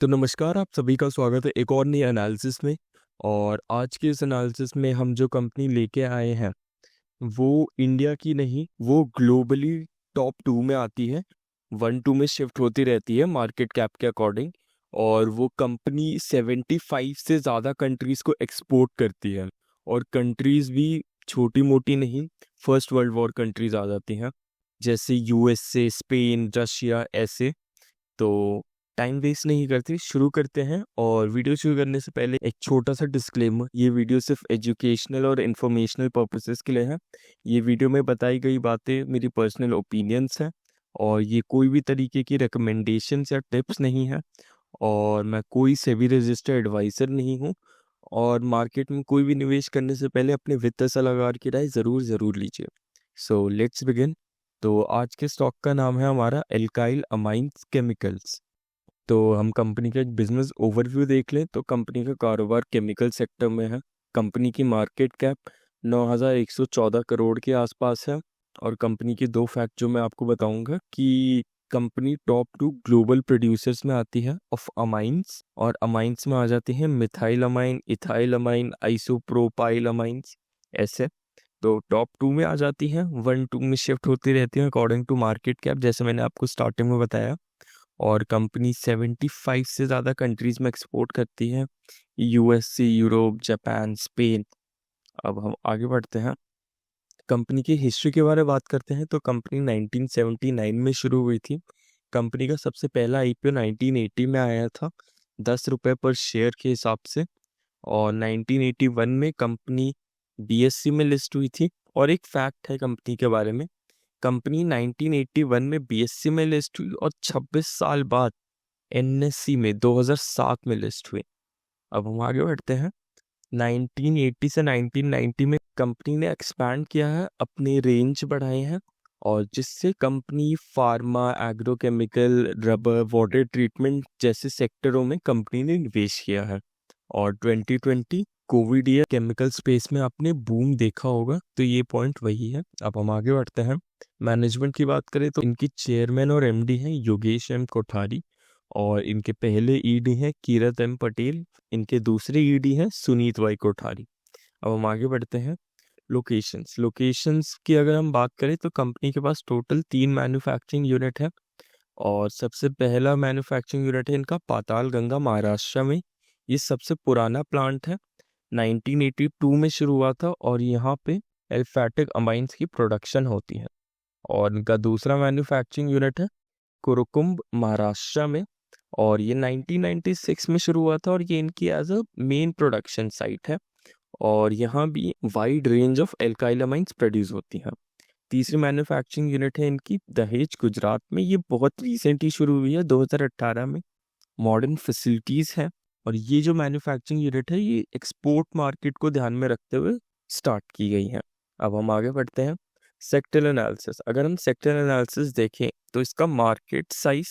तो नमस्कार, आप सभी का स्वागत है एक और नई एनालिसिस में। और आज के इस एनालिसिस में हम जो कंपनी लेके आए हैं वो इंडिया की नहीं, वो ग्लोबली टॉप 2 में आती है। 1-2 में शिफ्ट होती रहती है मार्केट कैप के अकॉर्डिंग। और वो कंपनी 75 से ज़्यादा कंट्रीज़ को एक्सपोर्ट करती है। और कंट्रीज़ भी छोटी मोटी नहीं, फर्स्ट वर्ल्ड वॉर कंट्रीज़ आ जाती हैं, जैसे यूएसए, स्पेन, रशिया, ऐसे। तो टाइम वेस्ट नहीं करते, शुरू करते हैं। और वीडियो शुरू करने से पहले एक छोटा सा डिस्क्लेमर, ये वीडियो सिर्फ एजुकेशनल और इन्फॉर्मेशनल पर्पसेस के लिए है। ये वीडियो में बताई गई बातें मेरी पर्सनल ओपिनियंस हैं और ये कोई भी तरीके की रिकमेंडेशंस या टिप्स नहीं है। और मैं कोई सेबी रजिस्टर्ड एडवाइज़र नहीं हूँ। और मार्केट में कोई भी निवेश करने से पहले अपने वित्त सलाहकार की राय ज़रूर लीजिए। So let's begin. तो आज के स्टॉक का नाम है हमारा एल्काइल अमाइंस केमिकल्स। तो हम कंपनी का एक बिजनेस ओवरव्यू देख लें तो कंपनी का कारोबार केमिकल सेक्टर में है। कंपनी की मार्केट कैप 9,114 करोड़ के आसपास है। और कंपनी के दो फैक्ट जो मैं आपको बताऊंगा कि कंपनी टॉप 2 ग्लोबल प्रोड्यूसर्स में आती है ऑफ अमाइंस। और अमाइंस में आ जाती है methyl amine, ethyl amine, isopropyl amines, ऐसे। तो टॉप 2 में आ जाती हैं, 1-2 में शिफ्ट होती रहती हैं अकॉर्डिंग टू मार्केट कैप, जैसे मैंने आपको स्टार्टिंग में बताया। और कंपनी 75 से ज़्यादा कंट्रीज़ में एक्सपोर्ट करती है, यूएसए, यूरोप, जापान, स्पेन। अब हम आगे बढ़ते हैं, कंपनी की हिस्ट्री के बारे में बात करते हैं। तो कंपनी 1979 में शुरू हुई थी। कंपनी का सबसे पहला आईपीओ 1980 में आया था, 10 रुपये पर शेयर के हिसाब से। और 1981 में कंपनी बीएससी में लिस्ट हुई थी। और एक फैक्ट है कंपनी के बारे में, कंपनी 1981 में बीएससी में लिस्ट हुई और 26 साल बाद एनएससी में 2007 में लिस्ट हुई। अब हम आगे बढ़ते हैं, 1980 से 1990 में कंपनी ने एक्सपैंड किया है, अपने रेंज बढ़ाए हैं। और जिससे company pharma, agrochemical, rubber, water treatment जैसे सेक्टरों में कंपनी ने निवेश किया है। और 2020 कोविड ईयर केमिकल स्पेस में आपने बूम देखा होगा, तो ये पॉइंट वही है। अब हम आगे बढ़ते हैं, मैनेजमेंट की बात करें तो इनकी चेयरमैन और एमडी हैं योगेश एम कोठारी। और इनके पहले ईडी हैं कीरत एम पटेल, इनके दूसरे ईडी हैं सुनीत वाई कोठारी। अब हम आगे बढ़ते हैं, लोकेशंस की अगर हम बात करें तो कंपनी के पास टोटल 3 मैन्युफैक्चरिंग यूनिट है। और सबसे पहला मैन्युफैक्चरिंग यूनिट है इनका पाताल गंगा, महाराष्ट्र में। ये सबसे पुराना प्लांट है, 1982 में शुरू हुआ था और यहाँ पे एल्फैटिक अमाइंस की प्रोडक्शन होती है। और इनका दूसरा मैन्युफैक्चरिंग यूनिट है कुरुकुंभ, महाराष्ट्र में। और ये 1996 में शुरू हुआ था और ये इनकी as a main production site है। और यहाँ भी wide range of alkyl amines produce होती हैं। तीसरी मैन्युफैक्चरिंग यूनिट है इनकी दहेज, गुजरात में। ये बहुत रिसेंटली शुरू हुई है, 2018 में। मॉडर्न फैसिलिटीज़ हैं। और ये जो मैन्युफैक्चरिंग यूनिट है ये एक्सपोर्ट मार्केट को ध्यान में रखते हुए स्टार्ट की गई है। अब हम आगे बढ़ते हैं, सेक्टर एनालिसिस। अगर हम सेक्टर एनालिसिस देखें तो इसका मार्केट साइज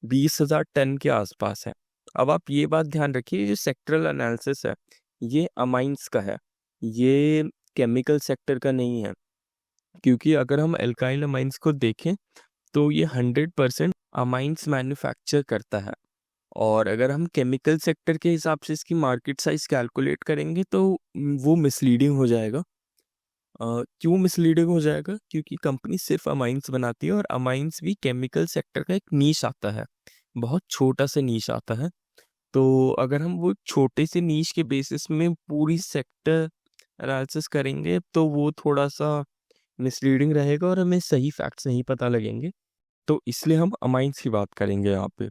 20,000 टन के आसपास है। अब आप ये बात ध्यान रखिए, जो सेक्टरल एनालिसिस है ये अमाइंस का है, ये केमिकल सेक्टर का नहीं है। क्योंकि अगर हम एल्काइल अमाइंस को देखें तो ये 100% अमाइंस मैन्युफैक्चर करता है। और अगर हम केमिकल सेक्टर के हिसाब से इसकी मार्केट साइज कैलकुलेट करेंगे तो वो मिसलीडिंग हो जाएगा। क्यों मिसलीडिंग हो जाएगा? क्योंकि कंपनी सिर्फ अमाइंस बनाती है और अमाइंस भी केमिकल सेक्टर का एक नीश आता है, बहुत छोटा सा नीश आता है। तो अगर हम वो छोटे से नीश के बेसिस में पूरी सेक्टर एनालिसिस करेंगे तो वो थोड़ा सा मिसलीडिंग रहेगा और हमें सही फैक्ट्स नहीं पता लगेंगे। तो इसलिए हम अमाइंस की बात करेंगे यहाँ पे।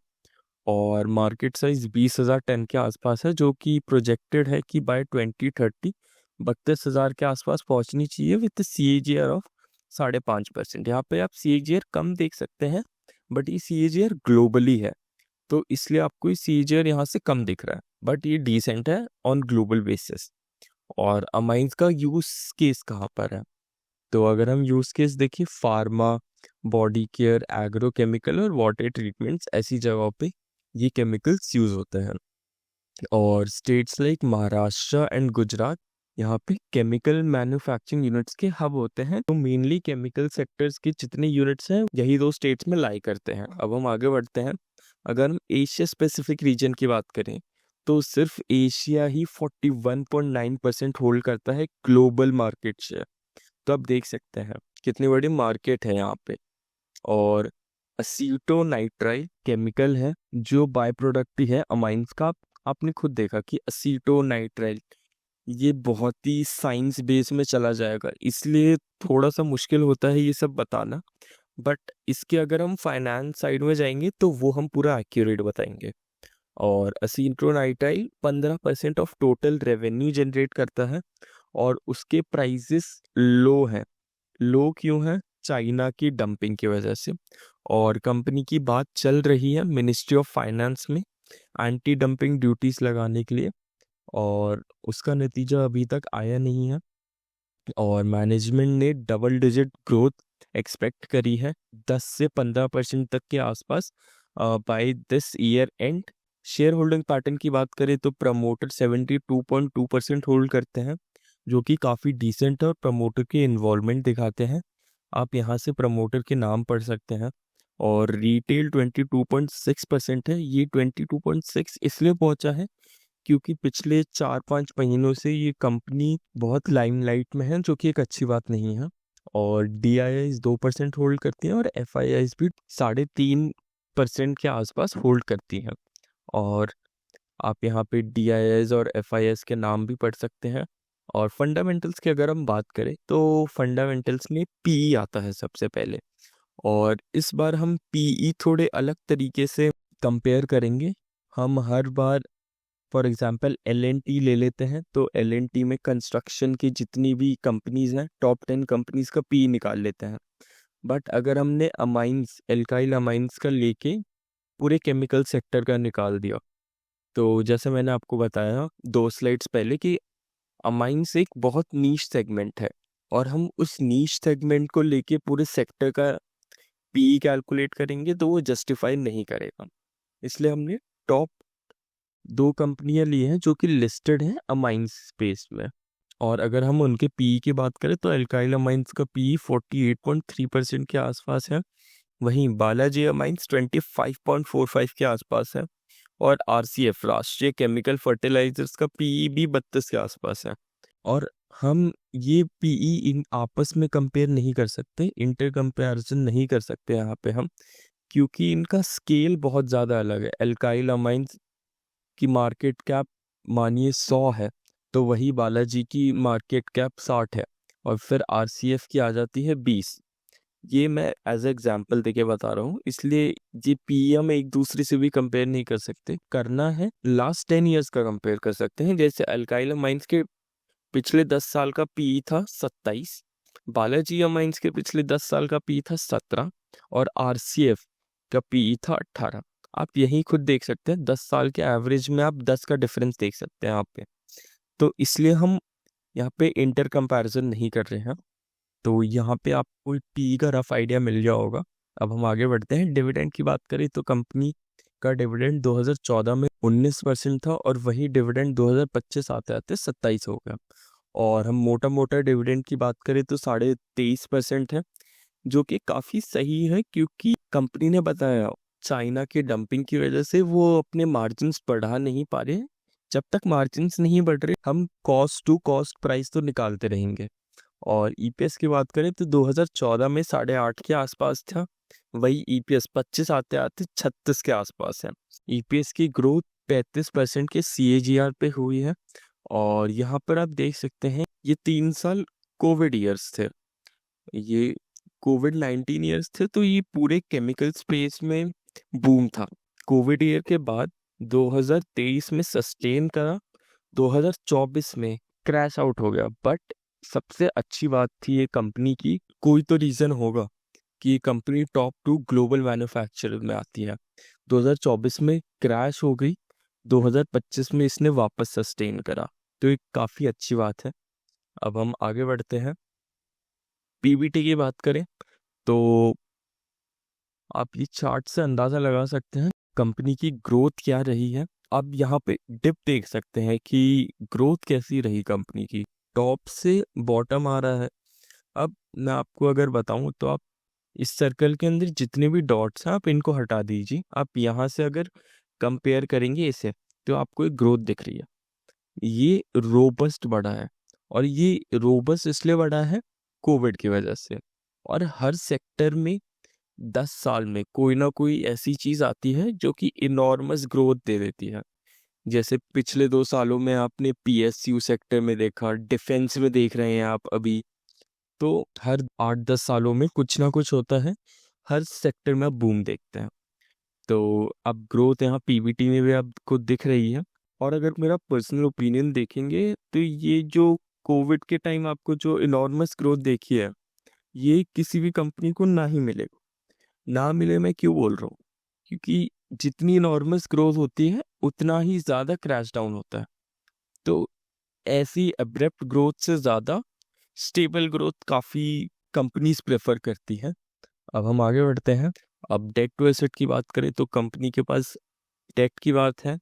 और मार्केट साइज 20,000 टन के आसपास है, जो कि प्रोजेक्टेड है कि बाय 2030 32,000 के आसपास पहुंचनी चाहिए विद CAGR ऑफ 5.5%। यहाँ पे आप CAGR कम देख सकते हैं, बट ये CAGR ग्लोबली है, तो इसलिए आपको ये CAGR यहाँ से कम दिख रहा है, बट ये डिसेंट है ऑन ग्लोबल बेसिस। और अमाइंस का यूज केस कहाँ पर है? तो अगर हम यूज केस देखिए, फार्मा, बॉडी केयर, एग्रोकेमिकल और वाटर ट्रीटमेंट्स, ऐसी जगहों पे ये केमिकल्स यूज होते हैं। और states like Maharashtra and Gujarat यहाँ पे केमिकल मैन्युफैक्चरिंग यूनिट्स के हब होते हैं, तो मेनली केमिकल सेक्टर्स के जितने यूनिट्स हैं यही दो स्टेट्स में लाई करते हैं। अब हम आगे बढ़ते हैं। अगर हम एशिया स्पेसिफिक रीजन की बात करें तो सिर्फ एशिया ही 41.9% होल्ड करता है ग्लोबल मार्केट शेयर। तो आप देख सकते हैं कितनी बड़ी मार्केट है यहाँ पे। और असीटोनाइट्राइल केमिकल है जो बाय प्रोडक्ट ही है अमाइंस का। आपने खुद देखा कि असीटोनाइट्राइल ये बहुत ही साइंस बेस में चला जाएगा, इसलिए थोड़ा सा मुश्किल होता है ये सब बताना। बट इसके अगर हम फाइनेंस साइड में जाएंगे तो वो हम पूरा एक्यूरेट बताएंगे। और असीटोनाइट्राइल 15% ऑफ टोटल रेवेन्यू जनरेट करता है और उसके प्राइसेस लो हैं। लो क्यों है? चाइना की डंपिंग की वजह से। और कंपनी की बात चल रही है मिनिस्ट्री ऑफ फाइनेंस में एंटी डंपिंग ड्यूटीज लगाने के लिए, और उसका नतीजा अभी तक आया नहीं है। और मैनेजमेंट ने डबल डिजिट ग्रोथ एक्सपेक्ट करी है 10 से 15% तक के आसपास by this year end. Share holding pattern की बात करें तो प्रमोटर 72.2% होल्ड करते हैं, जो कि काफ़ी डिसेंट है और प्रमोटर के इन्वॉल्वमेंट दिखाते हैं। आप यहाँ से प्रमोटर के नाम पढ़ सकते हैं। और रिटेल 22.6% है। ये 22.6 इसलिए पहुंचा है क्योंकि पिछले 4-5 महीनों से ये कंपनी बहुत लाइमलाइट में है, जो कि एक अच्छी बात नहीं है। और DIIs 2% होल्ड करती हैं और FIIs भी 3.5% के आसपास होल्ड करती हैं। और आप यहाँ पे DIIs और FIIs के नाम भी पढ़ सकते हैं। और फंडामेंटल्स की अगर हम बात करें तो फंडामेंटल्स में PE आता है सबसे पहले। और इस बार हम PE थोड़े अलग तरीके से कंपेयर करेंगे। हम हर बार फॉर एग्जांपल L&T ले लेते हैं, तो L&T में कंस्ट्रक्शन की जितनी भी कंपनीज हैं टॉप 10 कंपनीज का PE निकाल लेते हैं। बट अगर हमने अमाइंस एल्काइल अमाइंस का लेके पूरे केमिकल सेक्टर का निकाल दिया, तो जैसे मैंने आपको बताया 2 स्लाइड्स पहले कि अमाइंस एक बहुत नीश सेगमेंट है, और हम उस नीश सेगमेंट को लेके पूरे सेक्टर का PE कैलकुलेट करेंगे तो वो जस्टिफाई नहीं करेगा। इसलिए हमने टॉप 2 कंपनियां ली हैं जो कि लिस्टेड हैं अमाइंस स्पेस में। और अगर हम उनके PE की बात करें तो एल्काइल अमाइंस का PE 48.3% के आसपास है। वहीं बालाजी अमाइंस 25.45 के आसपास है। और RCF राष्ट्रीय केमिकल फर्टिलाइजर्स का PE भी 32 के आसपास है। और हम ये PE इन आपस में कंपेयर नहीं कर सकते, इंटर कंपैरिजन नहीं कर सकते यहाँ पे हम, क्योंकि इनका स्केल बहुत ज़्यादा अलग है। एल्काइल अमाइंस की मार्केट कैप मानिए 100 है, तो वही बालाजी की मार्केट कैप 60 है। और फिर RCF की आ जाती है 20। ये मैं एज एग्जाम्पल देके बता रहा हूँ, इसलिए ये PE हम एक दूसरे से भी कंपेयर नहीं कर सकते। करना है लास्ट 10 ईयर्स का कंपेयर कर सकते हैं। जैसे अल्काइल माइंस के पिछले 10 साल का PE था 27, बालाजी अमाइंस के पिछले 10 साल का PE था 17, और RCF का PE था 18। आप यही खुद देख सकते हैं 10 साल के एवरेज में आप 10 का डिफरेंस देख सकते हैं यहाँ पे। तो इसलिए हम यहाँ पे इंटर कंपैरिजन नहीं कर रहे हैं। तो यहाँ पे आपको PE का रफ आइडिया मिल गया होगा। अब हम आगे बढ़ते हैं। डिविडेंड की बात करें तो कंपनी का डिविडेंड 2014 में 19% था, और वही डिविडेंड 2025 आते आते 27 हो गया। और हम मोटा मोटा डिविडेंड की बात करें तो 23.5% है, जो कि काफ़ी सही है, क्योंकि कंपनी ने बताया चाइना के डंपिंग की वजह से वो अपने मार्जिन्स बढ़ा नहीं पा रहे। जब तक मार्जिन्स नहीं बढ़ रहे हम कॉस्ट टू कॉस्ट प्राइस तो निकालते रहेंगे। और EPS की बात करें तो 2014 में 8.5 के आसपास था, वही EPS 25 आते आते 36 के आसपास है। EPS की ग्रोथ 35% के CAGR पे हुई है। और यहाँ पर आप देख सकते हैं ये 3 साल कोविड ईयर्स थे, ये COVID-19 ईयर्स थे, तो ये पूरे केमिकल स्पेस में बूम था। कोविड ईयर के बाद 2023 में सस्टेन करा, 2024 में क्रैश आउट हो गया। बट सबसे अच्छी बात थी ये कंपनी की, कोई तो रीज़न होगा कि ये कंपनी टॉप 2 ग्लोबल मैन्युफैक्चरर में आती है। 2024 में क्रैश हो गई, 2025 में इसने वापस सस्टेन करा, तो ये काफ़ी अच्छी बात है। अब हम आगे बढ़ते हैं। PBT की बात करें तो आप ये चार्ट से अंदाज़ा लगा सकते हैं कंपनी की ग्रोथ क्या रही है। अब यहाँ पे डिप देख सकते हैं कि ग्रोथ कैसी रही कंपनी की। टॉप से बॉटम आ रहा है। अब मैं आपको अगर बताऊं तो आप इस सर्कल के अंदर जितने भी डॉट्स हैं आप इनको हटा दीजिए। आप यहाँ से अगर कंपेयर करेंगे इसे तो आपको एक ग्रोथ दिख रही है, ये रोबस्ट बढ़ा है। और ये रोबस्ट इसलिए बढ़ा है कोविड की वजह से। और हर सेक्टर में 10 साल में कोई ना कोई ऐसी चीज आती है जो कि इनॉर्मस ग्रोथ दे देती है। जैसे पिछले 2 सालों में आपने पीएसयू सेक्टर में देखा, डिफेंस में देख रहे हैं आप अभी। तो हर 8-10 सालों में कुछ ना कुछ होता है, हर सेक्टर में आप बूम देखते हैं। तो अब ग्रोथ यहाँ पीबीटी में भी आपको दिख रही है। और अगर मेरा पर्सनल ओपिनियन देखेंगे तो ये जो कोविड के टाइम आपको जो इनॉर्मस ग्रोथ देखी है, ये किसी भी कंपनी को ना ही मिलेगा। ना मिले मैं क्यों बोल रहा हूँ, क्योंकि जितनी इनॉर्मस ग्रोथ होती है उतना ही ज़्यादा क्रैश डाउन होता है। तो ऐसी अब्रप्ट ग्रोथ से ज़्यादा स्टेबल ग्रोथ काफ़ी कंपनीज प्रेफर करती हैं। अब हम आगे बढ़ते हैं। अब डेट टू एसेट की बात करें तो कंपनी के पास डेट की बात है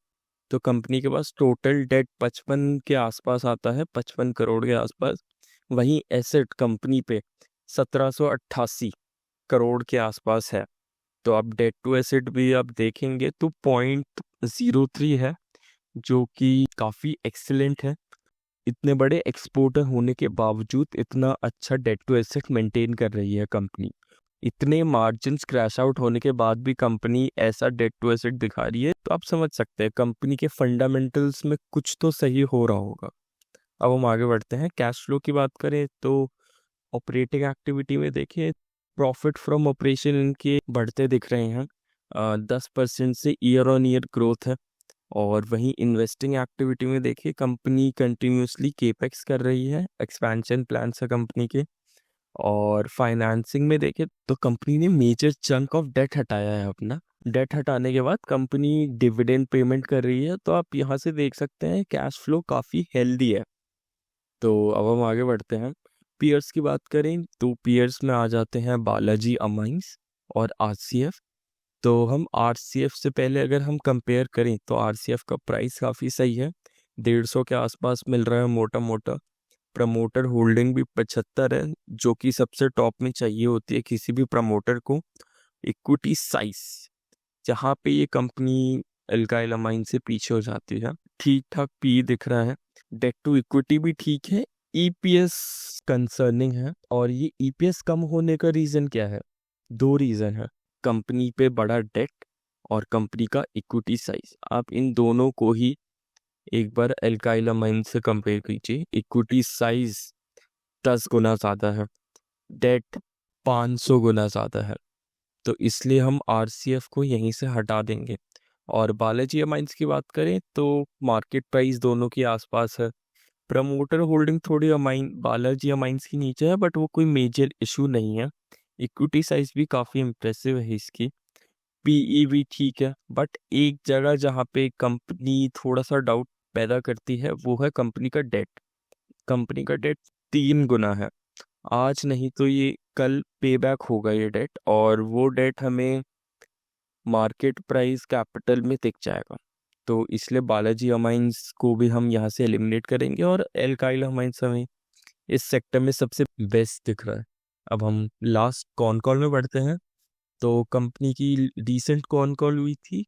तो कंपनी के पास टोटल डेट 55 के आसपास आता है, 55 करोड़ के आसपास। वहीं एसेट कंपनी पे 1788 करोड़ के आसपास है। तो आप डेट टू एसेट भी आप देखेंगे तो 0.03 है, जो कि काफ़ी एक्सीलेंट है। इतने बड़े एक्सपोर्टर होने के बावजूद इतना अच्छा डेट टू एसेट मेंटेन कर रही है कंपनी। इतने मार्जिन्स क्रैश आउट होने के बाद भी कंपनी ऐसा डेट टू एसेट दिखा रही है, तो आप समझ सकते हैं कंपनी के फंडामेंटल्स में कुछ तो सही हो रहा होगा। अब हम आगे बढ़ते हैं। कैश फ्लो की बात करें तो ऑपरेटिंग एक्टिविटी में देखिए प्रॉफिट फ्रॉम ऑपरेशन इनके बढ़ते दिख रहे हैं। 10% से ईयर ऑन ईयर ग्रोथ है। और वहीं इन्वेस्टिंग एक्टिविटी में देखिए कंपनी कंटिन्यूसली केपेक्स कर रही है, एक्सपेंशन प्लान्स है कंपनी के। और फाइनेंसिंग में देखें तो कंपनी ने मेजर चंक ऑफ डेट हटाया है अपना। डेट हटाने के बाद कंपनी डिविडेंड पेमेंट कर रही है। तो आप यहाँ से देख सकते हैं कैश फ्लो काफ़ी हेल्दी है। तो अब हम आगे बढ़ते हैं। पीयर्स की बात करें तो पीयर्स में आ जाते हैं बालाजी अमाइंस और आरसीएफ। तो हम आरसीएफ से पहले अगर हम कंपेयर करें तो आरसीएफ का प्राइस काफ़ी सही है, 150 के आसपास मिल रहा है मोटा मोटा। प्रमोटर होल्डिंग भी 75 है, जो कि सबसे टॉप में चाहिए होती है किसी भी प्रमोटर को। इक्विटी साइज जहाँ पे ये कंपनी अल्काइल अमाइन से पीछे हो जाती है, ठीक ठाक पी दिख रहा है। डेट टू इक्विटी भी ठीक है। ईपीएस कंसर्निंग है। और ये ईपीएस कम होने का रीज़न क्या है? 2 रीज़न है, कंपनी पे बड़ा डेट और कंपनी का इक्विटी साइज। आप इन दोनों को ही एक बार अल्काइल अमाइन से कंपेयर कीजिए। इक्विटी साइज 10 गुना ज़्यादा है, डेट 500 गुना ज़्यादा है। तो इसलिए हम आरसीएफ को यहीं से हटा देंगे। और बालाजी अमाइंस की बात करें तो मार्केट प्राइस दोनों के आसपास है। प्रमोटर होल्डिंग थोड़ी बालाजी अमाइंस की नीचे है, बट वो कोई मेजर इशू नहीं है। इक्विटी साइज भी काफ़ी इम्प्रेसिव है इसकी। पीई भी ठीक है, बट एक जगह जहाँ पे कंपनी थोड़ा सा डाउट पैदा करती है वो है कंपनी का डेट। कंपनी का डेट 3 गुना है। आज नहीं तो ये कल पे बैक होगा ये डेट, और वो डेट हमें मार्केट प्राइस कैपिटल में दिख जाएगा। तो इसलिए बालाजी अमाइंस को भी हम यहाँ से एलिमिनेट करेंगे और एल्काइल अमाइंस हमें इस सेक्टर में सबसे बेस्ट दिख रहा है। अब हम लास्ट कॉन कॉल में बढ़ते हैं। तो कंपनी की रिसेंट कॉन कॉल हुई थी।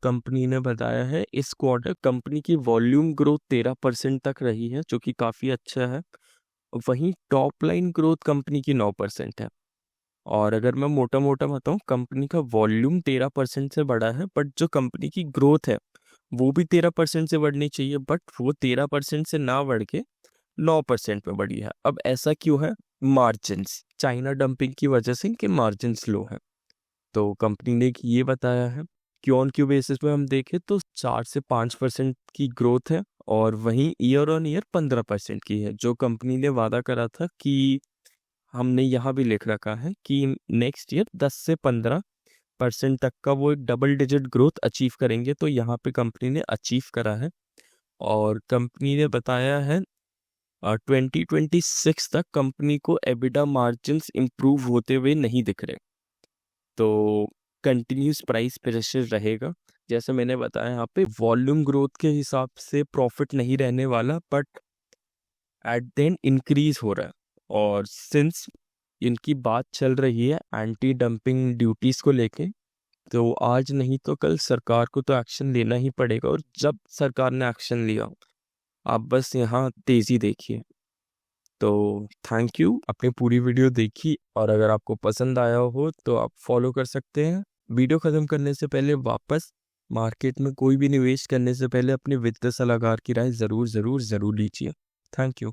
कंपनी ने बताया है इस क्वार्टर कंपनी की वॉल्यूम ग्रोथ 13% तक रही है, जो कि काफ़ी अच्छा है। वहीं टॉप लाइन ग्रोथ कंपनी की 9% है। और अगर मैं मोटा मोटा बताऊं, कंपनी का वॉल्यूम 13% से बढ़ा है, बट जो कंपनी की ग्रोथ है वो भी 13% से बढ़नी चाहिए, बट वो 13% से ना बढ़ के 9% में बढ़ी है। अब ऐसा क्यों है? मार्जिन्स, चाइना डंपिंग की वजह से इनके मार्जिन्स लो है। तो कंपनी ने ये बताया है। क्यू ऑन क्यू बेसिस पे हम देखें तो 4 से 5% की ग्रोथ है। और वहीं ईयर ऑन ईयर 15% की है, जो कंपनी ने वादा करा था कि हमने यहाँ भी लिख रखा है कि नेक्स्ट ईयर 10 से 15% तक का वो एक डबल डिजिट ग्रोथ अचीव करेंगे। तो यहाँ पे कंपनी ने अचीव करा है। और कंपनी ने बताया है 2026 तक कंपनी को एबिडा मार्जिन्स इम्प्रूव होते हुए नहीं दिख रहे। तो कंटिन्यूस प्राइस प्रेशर रहेगा। जैसे मैंने बताया, यहाँ पे वॉल्यूम ग्रोथ के हिसाब से प्रॉफिट नहीं रहने वाला, बट एट देन इंक्रीज हो रहा है। और सिंस इनकी बात चल रही है एंटी डंपिंग ड्यूटीज को लेके, तो आज नहीं तो कल सरकार को तो एक्शन लेना ही पड़ेगा। और जब सरकार ने एक्शन लिया, आप बस यहाँ तेजी देखिए। तो थैंक यू, आपने पूरी वीडियो देखी, और अगर आपको पसंद आया हो तो आप फॉलो कर सकते हैं। वीडियो ख़त्म करने से पहले वापस मार्केट में कोई भी निवेश करने से पहले अपने वित्तीय सलाहकार की राय ज़रूर ज़रूर ज़रूर लीजिए। Thank you.